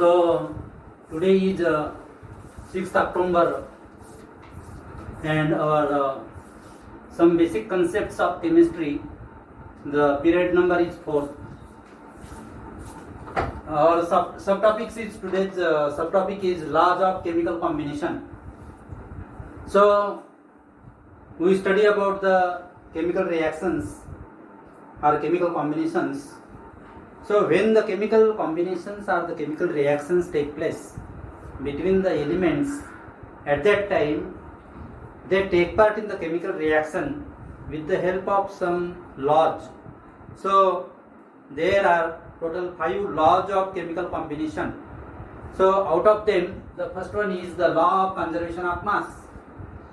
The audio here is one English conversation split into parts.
So today is 6th October and our some basic concepts of chemistry. The period number is 4. Our subtopics is today's subtopic is laws of chemical combination. So we study about the chemical reactions or chemical combinations. So when the chemical combinations or the chemical reactions take place between the elements, at that time they take part in the chemical reaction with the help of some laws. So there are total 5 laws of chemical combination. So out of them, the first one is the law of conservation of mass.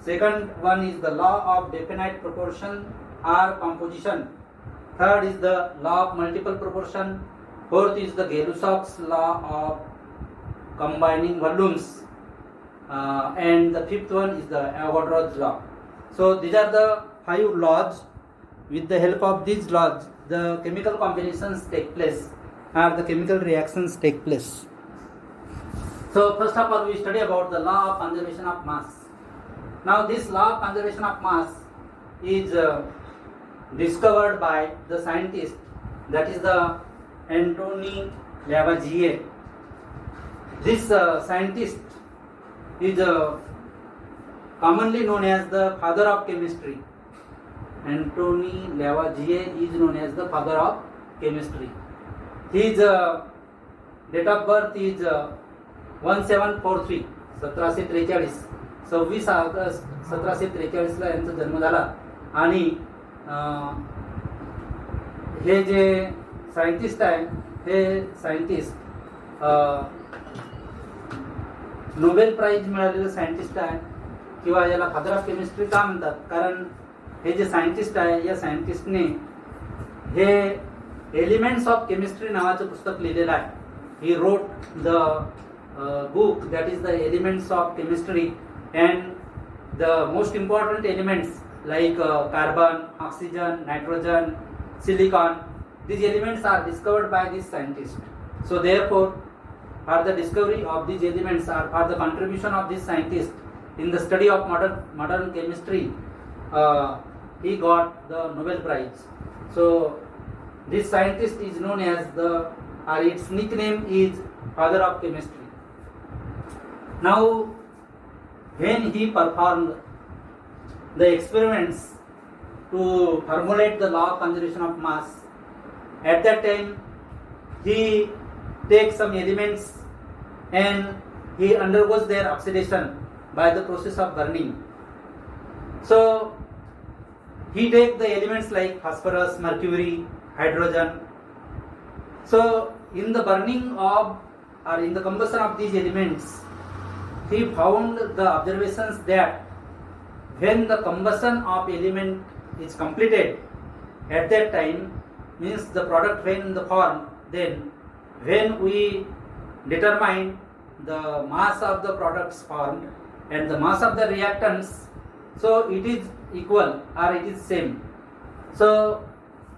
Second one is the law of definite proportion or composition. Third is the law of multiple proportion. Fourth is the Gay-Lussac's law of combining volumes. And the fifth one is the Avogadro's law. So these are the 5 laws. With the help of these laws, the chemical combinations take place or the chemical reactions take place. So first of all, we study about the law of conservation of mass. Now this law of conservation of mass is discovered by the scientist, that is the Antoine Lavoisier. This scientist is commonly known as the father of chemistry. Antoine Lavoisier is known as the father of chemistry. His date of birth is 1743, 1743. 26 August 1743 ला यांचा जन्म झाला. आणि हे जे scientist आहे हे scientist Nobel prize मिळालेलं scientist आहे किंवा याला father of chemistry का म्हणतात, कारण हे जे सायंटिस्ट आहे या सायंटिस्टने हे एलिमेंट्स ऑफ केमिस्ट्री नावाचं पुस्तक लिहिलेलं आहे. He wrote the book that is the elements of chemistry, and the most important elements like carbon, oxygen, nitrogen, silicon, these elements are discovered by this scientist. So therefore, for the discovery of these elements or for the contribution of this scientist in the study of modern chemistry, he got the Nobel Prize. So this scientist is known as its nickname is father of chemistry. Now, when he performed the experiments to formulate the law of conservation of mass, at that time he takes some elements and he undergoes their oxidation by the process of burning. So he takes the elements like phosphorus, mercury, hydrogen. So in the burning of or in the combustion of these elements, he found the observations that when the combustion of element is completed, at that time means the product when the form, then when we determine the mass of the products formed and the mass of the reactants, so it is equal or it is same. So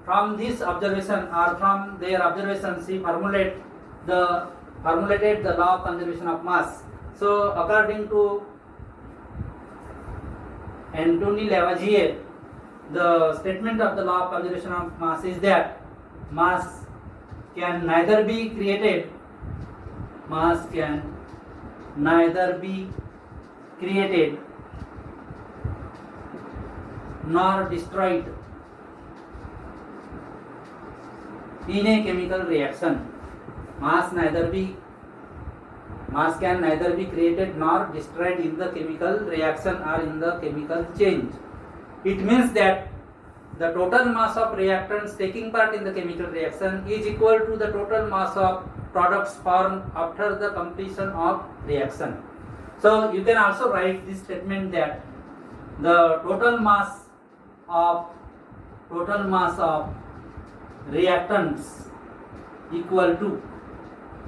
from this observation or from their observations, he formulated the law of conservation of mass. So according to Antoine Lavoisier, the statement of the law of conservation of mass is that mass can neither be created nor destroyed in a chemical reaction. Mass can neither be created nor destroyed in the chemical reaction or in the chemical change. It means that the total mass of reactants taking part in the chemical reaction is equal to the total mass of products formed after the completion of reaction. So you can also write this statement that the total mass of reactants equal to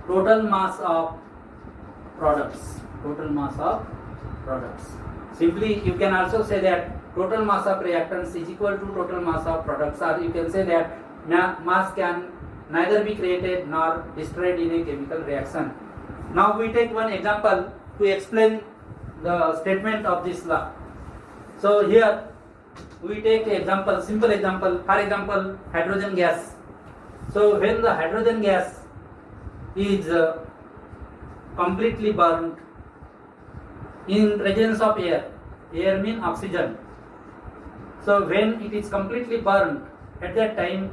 total mass of products. Simply you can also say that total mass of reactants is equal to total mass of products, or you can say that mass can neither be created nor destroyed in a chemical reaction. Now we take one example to explain the statement of this law. So here we take example, simple example. For example, hydrogen gas. So when the hydrogen gas is completely burned in presence of air, air means oxygen. So when it is completely burned, at that time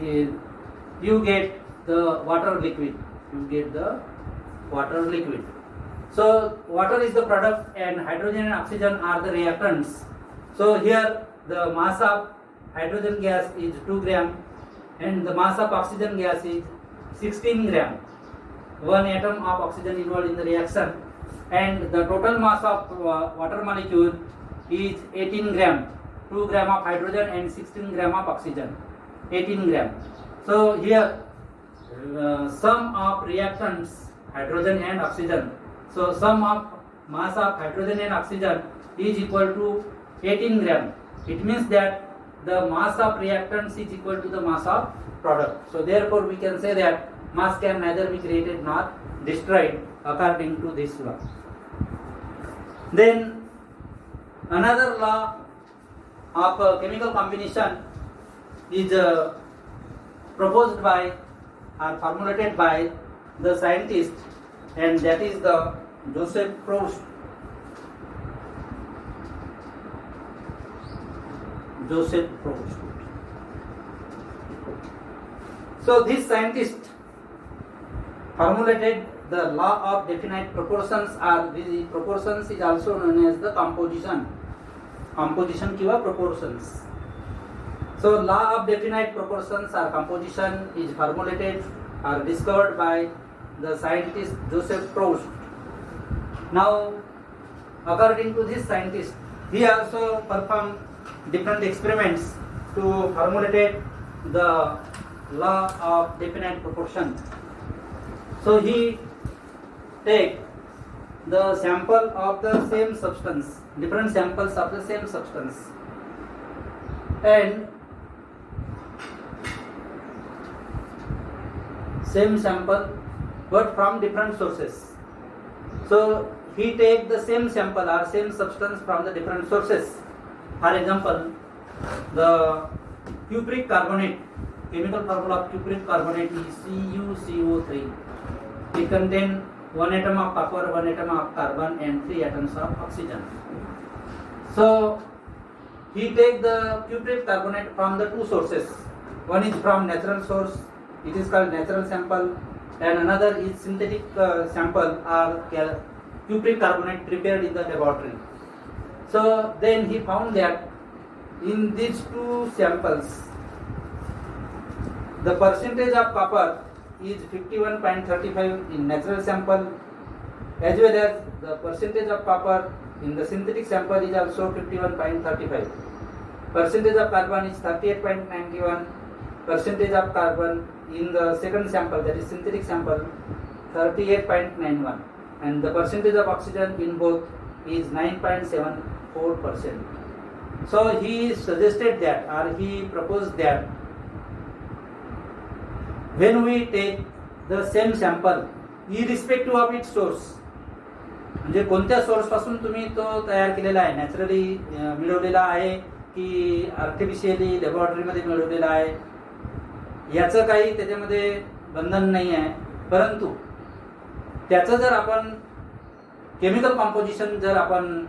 you get the water liquid. You get the water liquid. So water is the product and hydrogen and oxygen are the reactants. So here the mass of hydrogen gas is 2 gram and the mass of oxygen gas is 16 gram. One atom of oxygen involved in the reaction, and the total mass of water molecule is 18 gram. 2 gram of hydrogen and 16 gram of oxygen. 18 gram. So here sum of reactants hydrogen and oxygen. So sum of mass of hydrogen and oxygen is equal to 18 gram. It means that the mass of reactants is equal to the mass of product. So therefore we can say that mass can neither be created nor destroyed according to this law. Then another law of chemical combination is proposed by or formulated by the scientist, and that is the Joseph Proust. Joseph Proust. So this scientist formulated the law of definite proportions, or the proportions is also known as the composition. Composition kiwa proportions. So law of definite proportions or composition is formulated or discovered by the scientist Joseph Proust. Now, according to this scientist, he also performed different experiments to formulate the law of definite proportion. So he take the sample of the same substance, different samples of the same substance, and same sample but from different sources. So he take the same sample or same substance from the different sources. For example, the cupric carbonate, chemical formula of cupric carbonate is CuCO3. It contains 1 atom of copper, 1 atom of carbon and 3 atoms of oxygen. So he take the cupric carbonate from the two sources. One is from natural source, it is called natural sample, and another is synthetic sample or cupric carbonate prepared in the laboratory. So then he found that in these two samples the percentage of copper is 51.35 in natural sample, as well as the percentage of copper in the synthetic sample is also 51.35. Percentage of carbon is 38.91. Percentage of carbon in the second sample, that is synthetic sample, 38.91, and the percentage of oxygen in both is 9.74%. So he suggested that, or he proposed that, when we take the same sample irrespective of its source, म्हणजे कोणत्या source पासून तुम्ही तो तयार केलेला आहे, naturally मिळवलेला आहे की आर्टिफिशियली लॅबोरेटरीमध्ये मिळवलेला आहे, याचं काही त्याच्यामध्ये बंधन नाही आहे. परंतु त्याचं जर आपण केमिकल कॉम्पोजिशन जर आपण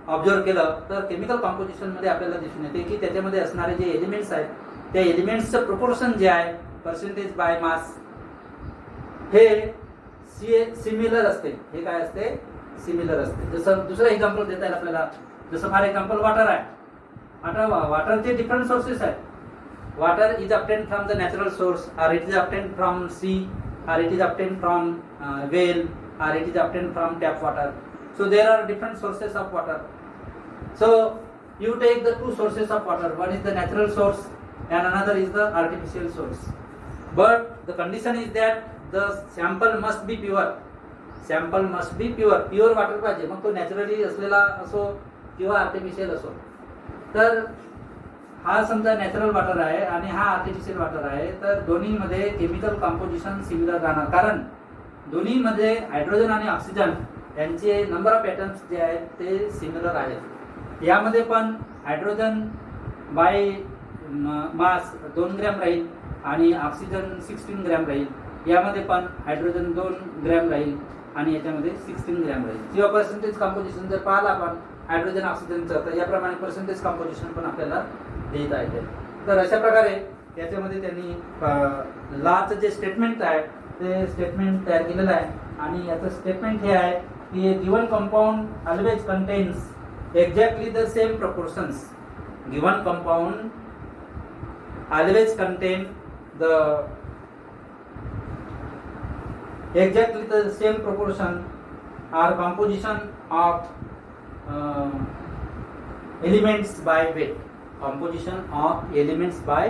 ऑब्झर्व केलं तर केमिकल कॉम्पोजिशनमध्ये आपल्याला दिसून येते की त्याच्यामध्ये असणारे जे एलिमेंट्स आहेत त्या एलिमेंट्सचं प्रोपोर्शन जे आहे पर्सेंटेज बाय मास हे सिमिलर असते. हे काय असते? सिमिलर असते. जसं दुसरं एक्झाम्पल देता येईल आपल्याला, जसं फॉर एक्झाम्पल वॉटर आहे. वॉटरचे डिफरंट सोर्सेस आहेत. Water is obtained from the natural source, or it is obtained from sea, or it is obtained from well, or it is obtained from tap water. So there are different sources of water. So you take the two sources of water. One is the natural source and another is the artificial source. But the condition is that the sample must be pure. Sample must be pure. Pure water पाहिजे. मग तो naturally असलेला असो किंवा artificial असो. तर हा समजा natural water आहे आणि हा आर्टिफिशियल वॉटर आहे, तर दोन्हीमध्ये केमिकल कॉम्पोजिशन सिमिलर राहणार. कारण दोन्हीमध्ये हायड्रोजन आणि ऑक्सिजन यांचे नंबर ऑफ ॲटम्स जे आहेत ते सिमिलर आहेत. यामध्ये पण हायड्रोजन बाय मास 2 ग्रॅम राहील आणि ऑक्सिजन 16 ग्रॅम राहील. यामध्ये पण हायड्रोजन 2 ग्रॅम राहील आणि याच्यामध्ये 16 ग्रॅम राहील. किंवा पर्सेंटेज कॉम्पोजिशन जर पाहिलं आपण हायड्रोजन ऑक्सिजनचं तर याप्रमाणे पर्सेंटेज कॉम्पोजिशन पण आपल्याला देता येते. तर अशा प्रकारे याच्यामध्ये त्यांनी लॉचं जे स्टेटमेंट आहे ते स्टेटमेंट तयार केलेलं आहे. आणि याचं स्टेटमेंट हे आहे की given compound always contains exactly the same proportions. Given compound always contain the exactly the same proportion or composition of elements by weight. Composition of elements by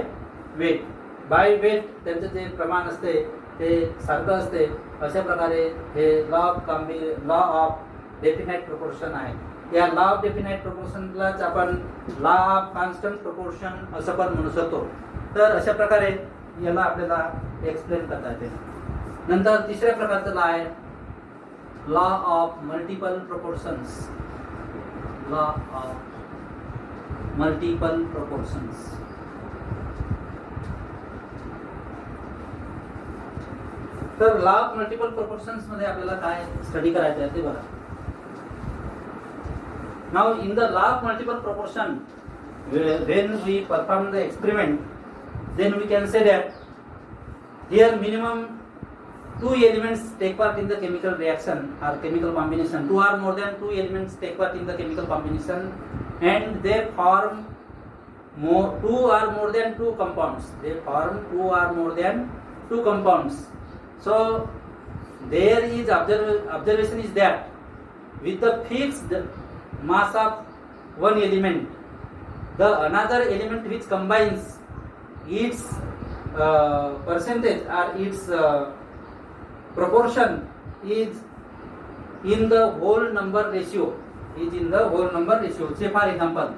weight. By weight त्यांचं जे प्रमाण असते ते सारखं असते. अशा प्रकारे हे लॉ ऑफ डेफिनाइट प्रोपोर्शन आहे. या लॉ ऑफ डेफिनाइट प्रोपोर्शनलाच आपण लॉ ऑफ कॉन्स्टंट प्रोपोर्शन असं पण म्हणू शकतो. तर अशा प्रकारे याला आपल्याला एक्सप्लेन करता येते. नंतर तिसऱ्या प्रकारचं लॉ आहे law of multiple proportions. Law of multiple proportions. तर लॉ ऑफ मल्टिपल प्रोपोर्शन्स मध्ये आपल्याला काय स्टडी करायचं आहे ते बघा. Now in the law of multiple proportion when we perform the experiment then we can say that here minimum 2 elements take part in the chemical reaction or chemical combination. 2 or more than 2 elements take part in the chemical combination and they form 2 or more than 2 compounds. They form 2 or more than 2 compounds. So there is observation is that with the fixed mass of one element, the another element which combines its percentage or its proportion is in the whole number ratio. Is in the whole number ratio. Say for example,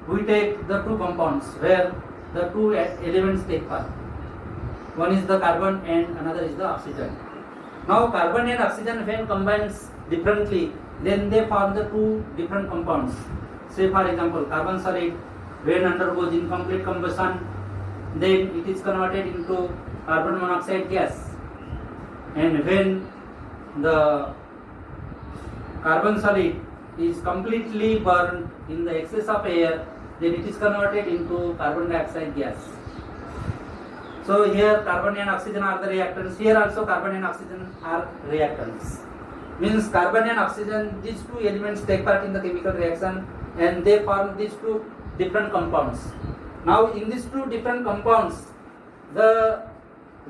we take the 2 compounds where the 2 elements take part. One is the carbon and another is the oxygen. Now carbon and oxygen when combines differently, then they form the 2 different compounds. Say for example, carbon solid when undergoes incomplete combustion, then it is converted into carbon monoxide gas. And when the carbon solid is completely burned in the excess of air, then it is converted into carbon dioxide gas. So here carbon and oxygen are the reactants. Here also carbon and oxygen are reactants. Means carbon and oxygen, these 2 elements take part in the chemical reaction and they form these 2 different compounds. Now in these 2 different compounds, the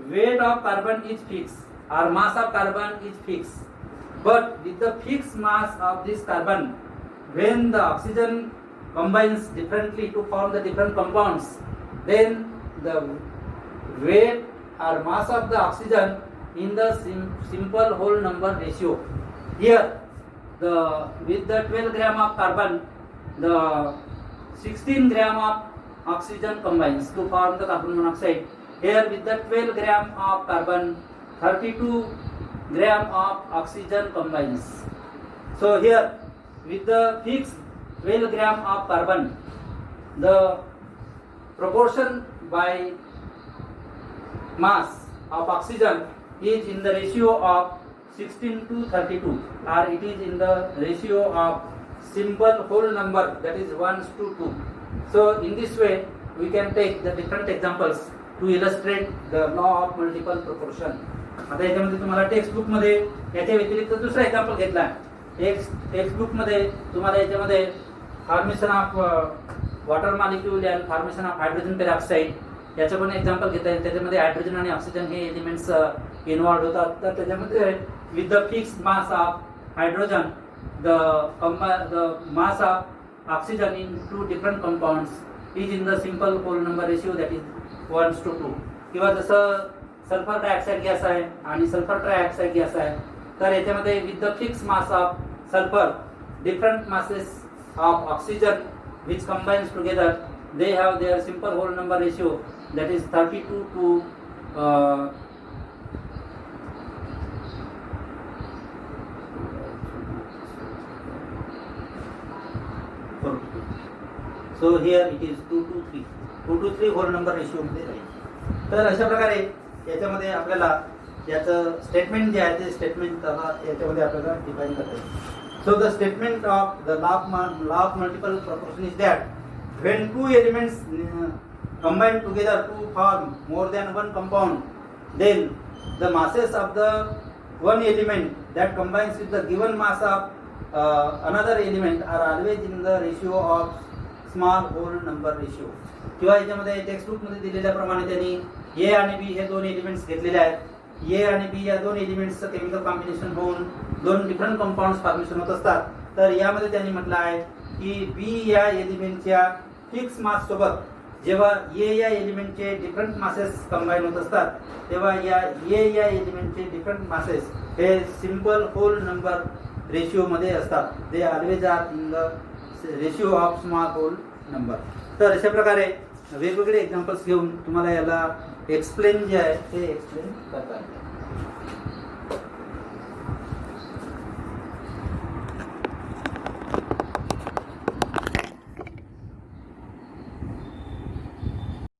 weight of carbon is fixed or mass of carbon is fixed. But with the fixed mass of this carbon, when the oxygen combines differently to form the different compounds, then the weight or mass of the oxygen in the simple whole number ratio. Here with the 12 gram of carbon, the 16 gram of oxygen combines to form the carbon monoxide. Here with the 12 gram of carbon, 32 gram of oxygen combines. So here with the fixed 12 gram of carbon, the proportion by mass of oxygen is in the ratio of 16 to 32, or it is in the ratio of simple whole number, that is 1 to 2. So in this way we can take the different examples to illustrate the law of multiple proportion. आता याच्यामध्ये तुम्हाला text book मध्ये याच्या व्यतिरिक्त दुसरा example घेतला आहे. Text book मध्ये तुम्हाला याच्यामध्ये formation of water molecule and formation of hydrogen peroxide याचं पण एक्झाम्पल घेता येईल. त्याच्यामध्ये हायड्रोजन आणि ऑक्सिजन हे एलिमेंट्स इन्व्हॉल्व होतात. तर त्याच्यामध्ये with the fixed mass of hydrogen, the mass of oxygen in 2 different compounds is in the simple whole number ratio, that is 1 to 2. किंवा जसं सल्फर डायऑक्साईड गॅस आहे आणि सल्फर ट्रायऑक्साईड गॅस आहे, तर याच्यामध्ये with the fix mass of sulphur different masses of oxygen which combines together, they have their simple whole number ratio, that is 32 to 4 to 2. So here it is 2 to 3. 2 to 3 whole number रेशिओमध्ये राहील. तर अशा प्रकारे याच्यामध्ये आपल्याला याचं statement जे आहे ते statement याच्यामध्ये आपल्याला डिफाईन करता येईल. So the statement of the law of multiple proportion is that when two elements combine together to form more than one compound, then the masses of the one element that combines with the given mass of another element are always in the ratio of small whole number ratio. किंवा याच्यामध्ये text book मध्ये दिलेल्याप्रमाणे त्यांनी ए आणि B हे दोन elements घेतलेले आहेत. ए आणि B या दोन एलिमेंट्सचं केमिकल कॉम्बिनेशन होऊन दोन डिफरंट कंपाऊंड्स फॉर्मेशन होत असतात. तर यामध्ये त्यांनी म्हटलं आहे की बी या एलिमेंटच्या फिक्स मास सोबत जेव्हा ए या एलिमेंटचे डिफरंट मासेस कंबाईन होत असतात तेव्हा या ए या एलिमेंटचे डिफरंट मासेस हे सिंपल होल नंबर रेशिओ मध्ये असतात. They always are in the ratio of small whole number. तर अशा प्रकारे वेगवेगळे एक्झाम्पल्स घेऊन तुम्हाला याला एक्सप्लेन जे आहे ते एक्सप्लेन करता येईल.